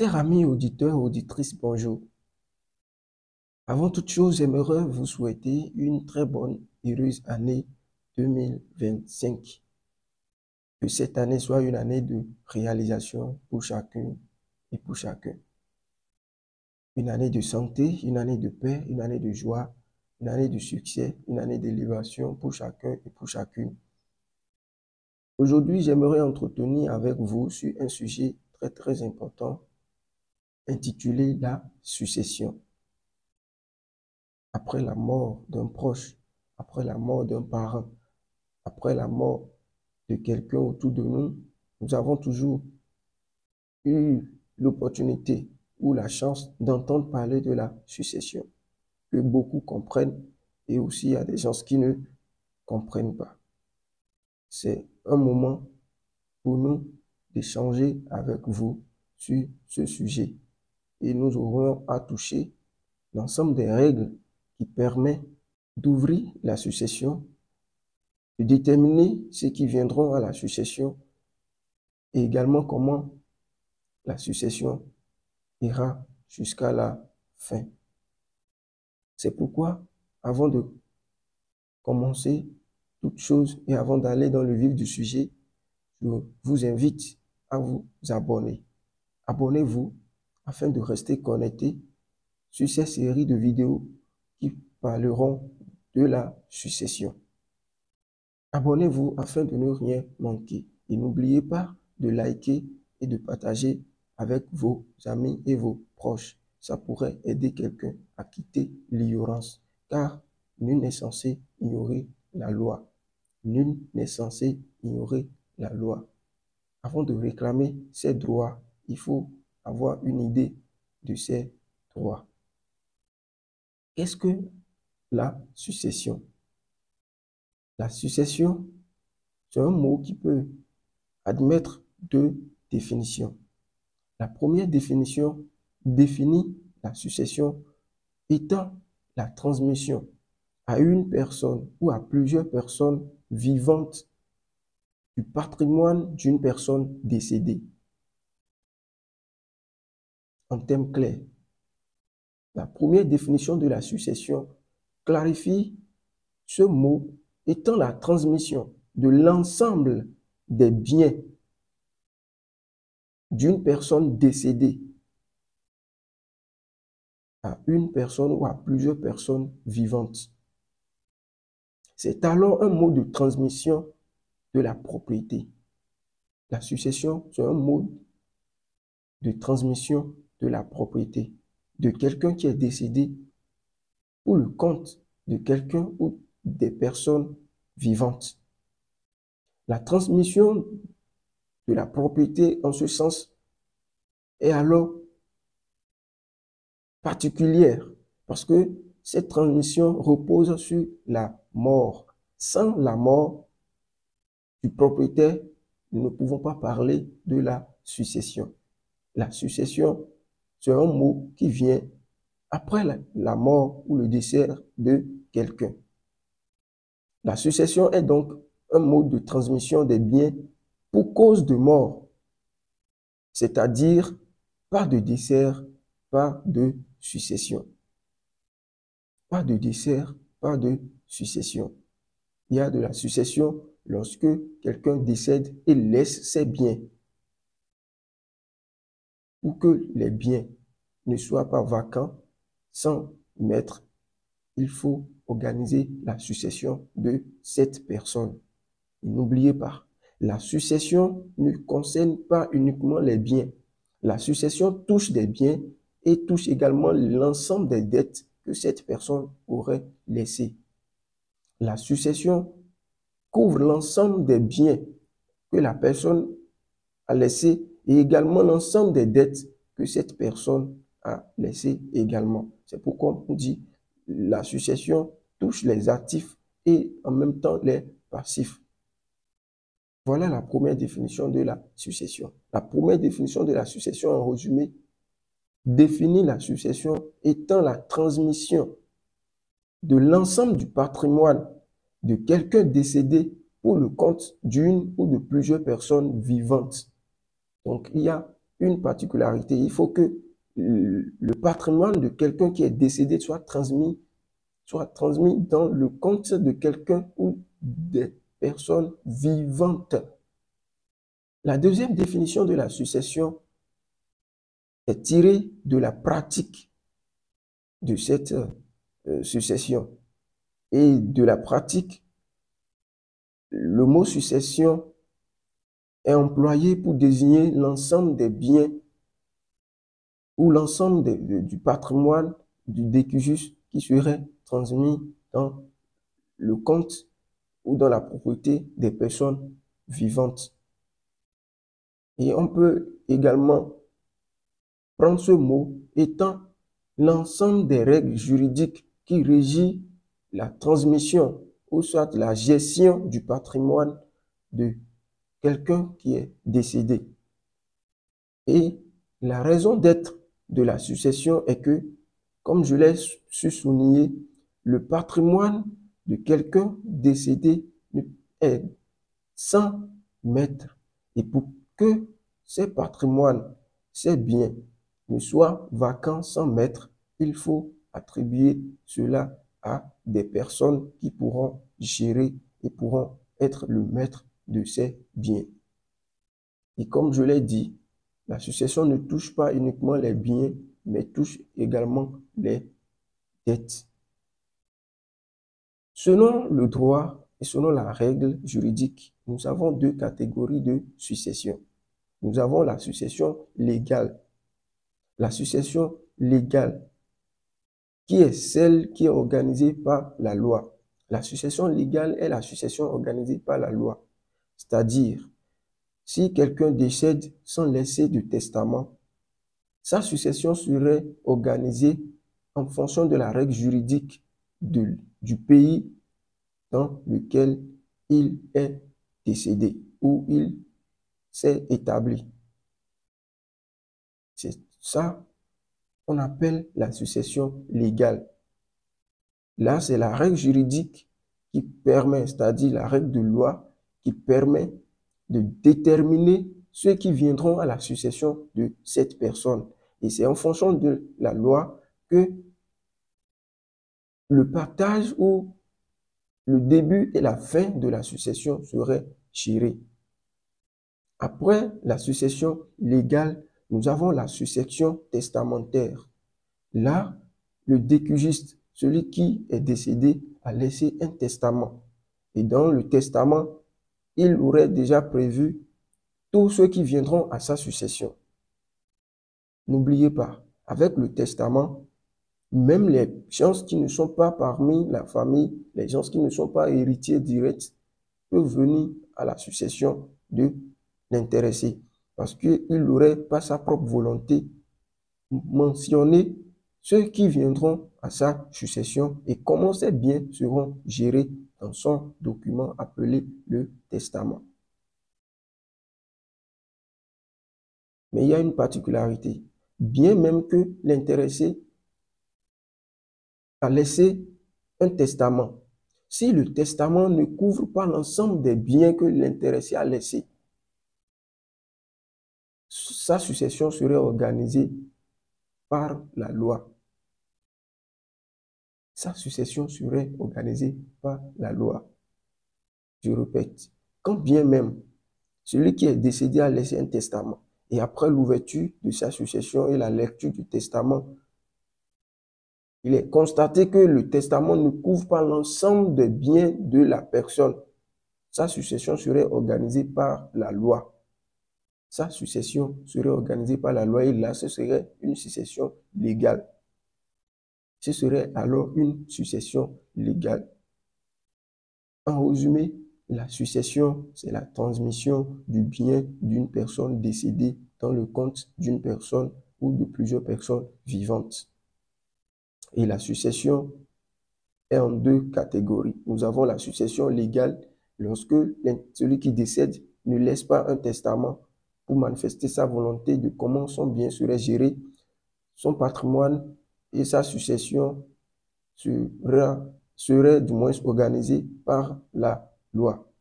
Chers amis auditeurs, auditrices, bonjour. Avant toute chose, j'aimerais vous souhaiter une très bonne, heureuse année 2025. Que cette année soit une année de réalisation pour chacun et pour chacun. Une année de santé, une année de paix, une année de joie, une année de succès, une année d'élévation pour chacun et pour chacune. Aujourd'hui, j'aimerais entretenir avec vous sur un sujet très important intitulé la succession. Après la mort d'un proche, après la mort d'un parent, après la mort de quelqu'un autour de nous, nous avons toujours eu l'opportunité ou la chance d'entendre parler de la succession, que beaucoup comprennent et aussi il y a des gens qui ne comprennent pas. C'est un moment pour nous d'échanger avec vous sur ce sujet et nous aurons à toucher l'ensemble des règles qui permettent d'ouvrir la succession, de déterminer ceux qui viendront à la succession et également comment la succession ira jusqu'à la fin. C'est pourquoi, avant de commencer toute chose et avant d'aller dans le vif du sujet, je vous invite à vous abonner. Abonnez-vous afin de rester connecté sur ces séries de vidéos qui parleront de la succession. Abonnez-vous afin de ne rien manquer. Et n'oubliez pas de liker et de partager avec vos amis et vos proches. Ça pourrait aider quelqu'un à quitter l'ignorance, car nul n'est censé ignorer la loi. Nul n'est censé ignorer la loi. Avant de réclamer ses droits, il faut avoir une idée de ses droits. Qu'est-ce que la succession? La succession, c'est un mot qui peut admettre deux définitions. La première définition définit la succession étant la transmission à une personne ou à plusieurs personnes vivantes du patrimoine d'une personne décédée. En termes clairs, la première définition de la succession clarifie ce mot étant la transmission de l'ensemble des biens d'une personne décédée à une personne ou à plusieurs personnes vivantes. C'est alors un mode de transmission de la propriété. La succession, c'est un mode de transmission de la propriété de quelqu'un qui est décédé pour le compte de quelqu'un ou des personnes vivantes. La transmission de la propriété en ce sens est alors particulière parce que cette transmission repose sur la mort. Sans la mort du propriétaire, nous ne pouvons pas parler de la succession. La succession, c'est un mot qui vient après la mort ou le décès de quelqu'un. La succession est donc un mode de transmission des biens pour cause de mort, c'est-à-dire pas de décès, pas de succession. Pas de décès, pas de succession. Il y a de la succession lorsque quelqu'un décède et laisse ses biens. Pour que les biens ne soient pas vacants sans maître, il faut organiser la succession de cette personne. N'oubliez pas, la succession ne concerne pas uniquement les biens. La succession touche des biens et touche également l'ensemble des dettes que cette personne aurait laissées. La succession couvre l'ensemble des biens que la personne a laissés et également l'ensemble des dettes que cette personne a laissées également. C'est pourquoi on dit la succession touche les actifs et en même temps les passifs. Voilà la première définition de la succession. La première définition de la succession, en résumé, définit la succession étant la transmission de l'ensemble du patrimoine de quelqu'un décédé pour le compte d'une ou de plusieurs personnes vivantes. Donc, il y a une particularité. Il faut que le patrimoine de quelqu'un qui est décédé soit transmis dans le compte de quelqu'un ou des personnes vivantes. La deuxième définition de la succession est tirée de la pratique de cette succession. Et de la pratique, le mot succession est employé pour désigner l'ensemble des biens ou l'ensemble du patrimoine du décujus qui serait transmis dans le compte ou dans la propriété des personnes vivantes. Et on peut également prendre ce mot étant l'ensemble des règles juridiques qui régissent la transmission ou soit la gestion du patrimoine de quelqu'un qui est décédé. Et la raison d'être de la succession est que, comme je l'ai su souligner, le patrimoine de quelqu'un décédé est sans maître. Et pour que ces patrimoines, ces biens ne soient vacants sans maître, il faut attribuer cela à des personnes qui pourront gérer et pourront être le maître de ces biens. Et comme je l'ai dit, la succession ne touche pas uniquement les biens, mais touche également les dettes. Selon le droit et selon la règle juridique, nous avons deux catégories de succession. Nous avons la succession légale. La succession légale, qui est celle qui est organisée par la loi. La succession légale est la succession organisée par la loi. C'est-à-dire, si quelqu'un décède sans laisser de testament, sa succession serait organisée en fonction de la règle juridique du pays dans lequel il est décédé ou il s'est établi. C'est ça qu'on appelle la succession légale. Là, c'est la règle juridique qui permet, c'est-à-dire la règle de loi qui permet de déterminer ceux qui viendront à la succession de cette personne. Et c'est en fonction de la loi que le partage ou le début et la fin de la succession seraient gérés. Après la succession légale, nous avons la succession testamentaire. Là, le décujiste, celui qui est décédé, a laissé un testament. Et dans le testament, il aurait déjà prévu tous ceux qui viendront à sa succession. N'oubliez pas, avec le testament, même les gens qui ne sont pas parmi la famille, les gens qui ne sont pas héritiers directs, peuvent venir à la succession de l'intéressé. Parce qu'il n'aurait pas sa propre volonté mentionné ceux qui viendront à sa succession et comment ces biens seront gérés dans son document appelé le testament. Mais il y a une particularité. Bien même que l'intéressé a laissé un testament, si le testament ne couvre pas l'ensemble des biens que l'intéressé a laissés, sa succession serait organisée par la loi. Sa succession serait organisée par la loi. Je répète, quand bien même celui qui est décédé a laissé un testament, et après l'ouverture de sa succession et la lecture du testament, il est constaté que le testament ne couvre pas l'ensemble des biens de la personne. Sa succession serait organisée par la loi. Sa succession serait organisée par la loi et là, ce serait une succession légale. Ce serait alors une succession légale. En résumé, la succession, c'est la transmission du bien d'une personne décédée dans le compte d'une personne ou de plusieurs personnes vivantes. Et la succession est en deux catégories. Nous avons la succession légale lorsque celui qui décède ne laisse pas un testament pour manifester sa volonté de comment son bien serait géré, son patrimoine et sa succession serait du moins organisée par la loi.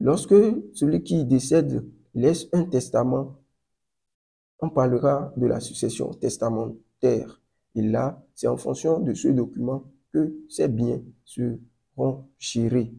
Lorsque celui qui décède laisse un testament, on parlera de la succession testamentaire. Et là, c'est en fonction de ce document que ces biens seront gérés.